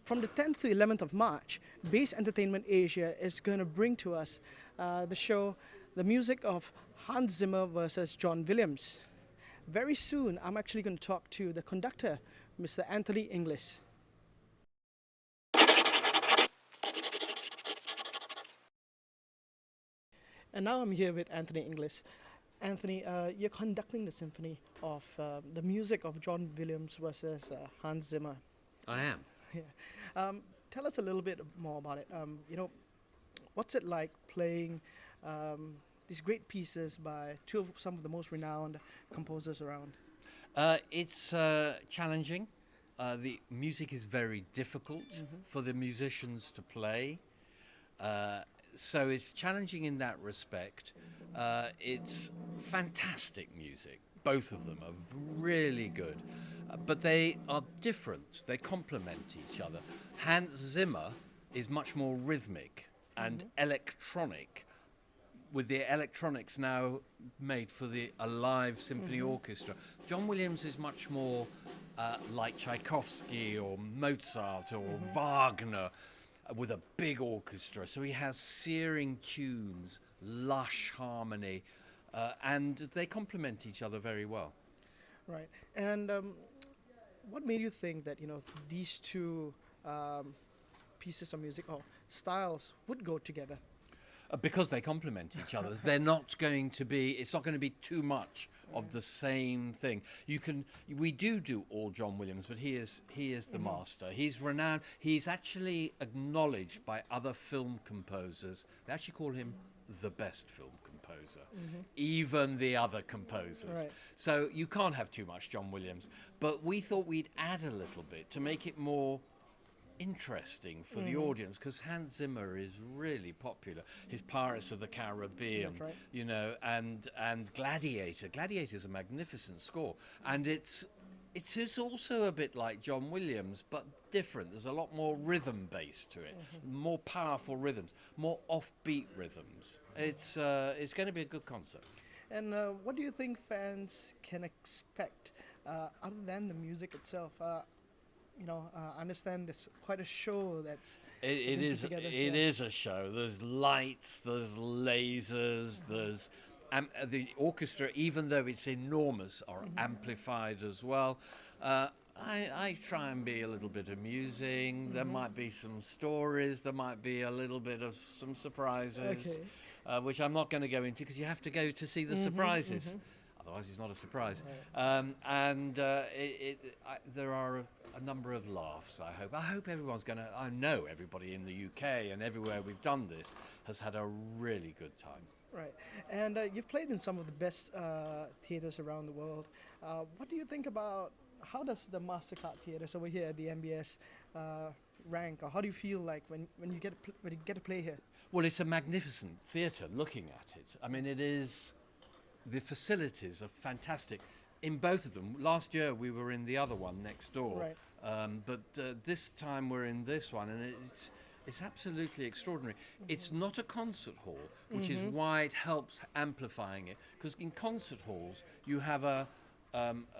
from the 10th to 11th of March, Base Entertainment Asia is going to bring to us the show, the music of Hans Zimmer versus John Williams. Very soon, I'm actually going to talk to the conductor, Mr. Anthony Inglis. And now I'm here with Anthony Inglis. Anthony, you're conducting the symphony of the music of John Williams versus Hans Zimmer. I am. Yeah. Tell us a little bit more about it. What's it like playing these great pieces by some of the most renowned composers around? It's challenging. The music is very difficult for the musicians to play. So it's challenging in that respect. It's fantastic music. Both of them are really good. But they are different. They complement each other. Hans Zimmer is much more rhythmic and electronic, with the electronics now made for a live symphony orchestra. John Williams is much more like Tchaikovsky or Mozart or Wagner, with a big orchestra. So he has searing tunes, lush harmony, and they complement each other very well. Right. And what made you think that these two pieces of music or styles would go together? Because they complement each other. They're not going to be, it's not going to be too much of the same thing. We do all John Williams, but he is the master. He's renowned. He's actually acknowledged by other film composers. They actually call him the best film composer, even the other composers. Right. So you can't have too much John Williams. But we thought we'd add a little bit to make it more interesting for the audience, because Hans Zimmer is really popular. His Pirates of the Caribbean, and Gladiator. Gladiator is a magnificent score, and it is also a bit like John Williams, but different. There's a lot more rhythm base to it, more powerful rhythms, more offbeat rhythms. It's going to be a good concert. And what do you think fans can expect other than the music itself? I understand it's quite a show that's it is together. It is a show. There's lights, there's lasers, there's the orchestra, even though it's enormous, are amplified as well. I try and be a little bit amusing. There might be some stories. There might be a little bit of some surprises, which I'm not going to go into because you have to go to see the surprises. Otherwise, it's not a surprise. Right. There are a number of laughs, I hope. I hope everyone's going to... I know everybody in the UK and everywhere we've done this has had a really good time. Right. And you've played in some of the best theaters around the world. What do you think about... How does the Mastercard Theaters over here at the MBS rank? Or how do you feel like when you get to play here? Well, it's a magnificent theatre looking at it. I mean, it is... The facilities are fantastic in both of them. Last year we were in the other one next door, right. But this time we're in this one, and it's absolutely extraordinary. It's not a concert hall, which is why it helps amplifying it. Because in concert halls you have a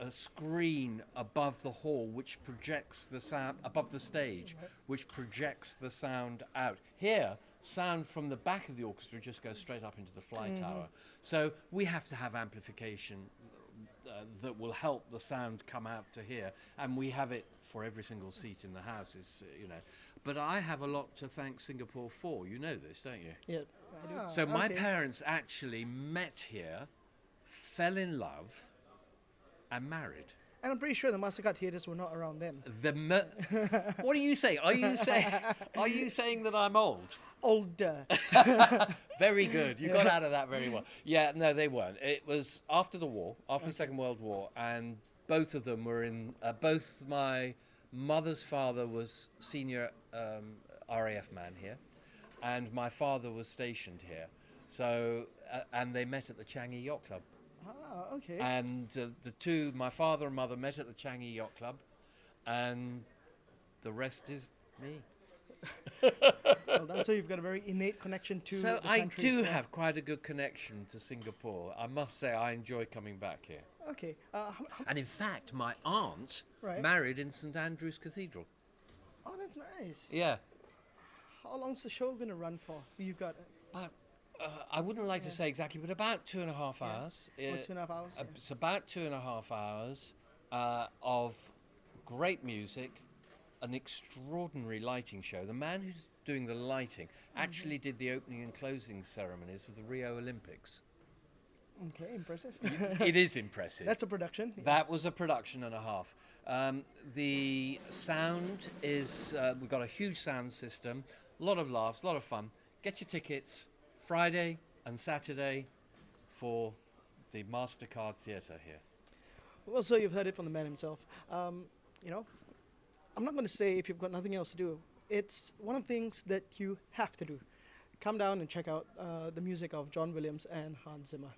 screen above the hall which projects the sound above the stage, which projects the sound out. Here, sound from the back of the orchestra just goes straight up into the fly tower. So we have to have amplification that will help the sound come out to here, and we have it for every single seat in the house. But I have a lot to thank Singapore for. You know this, don't you? Yeah, I do. So my parents actually met here, fell in love, and married. And I'm pretty sure the Mastercard Theaters were not around then. What are you saying? Are you saying that I'm old? Older. Very good. You got out of that very well. Yeah, no, they weren't. It was after the war, after the Second World War, and both of them were in. Both my mother's father was senior RAF man here, and my father was stationed here. So, and they met at the Changi Yacht Club. Ah, okay. And my father and mother met at the Changi Yacht Club, and the rest is me. Well done. So you've got a very innate connection to the country. I do have quite a good connection to Singapore. I must say I enjoy coming back here. Okay. And in fact, my aunt Right. married in St Andrew's Cathedral. Oh, that's nice. Yeah. How long's the show gonna run for? You've got About, I wouldn't like to say exactly, but about 2.5 Yeah. hours. 2.5 hours. Yeah. It's about 2.5 hours of great music, an extraordinary lighting show. The man who's doing the lighting actually did the opening and closing ceremonies of the Rio Olympics. Okay, impressive. It is impressive. That's a production. Yeah. That was a production and a half. The sound is, we've got a huge sound system, a lot of laughs, a lot of fun. Get your tickets Friday and Saturday for the Mastercard Theatre here. Well, so you've heard it from the man himself. You know, I'm not going to say if you've got nothing else to do. It's one of the things that you have to do. Come down and check out the music of John Williams and Hans Zimmer.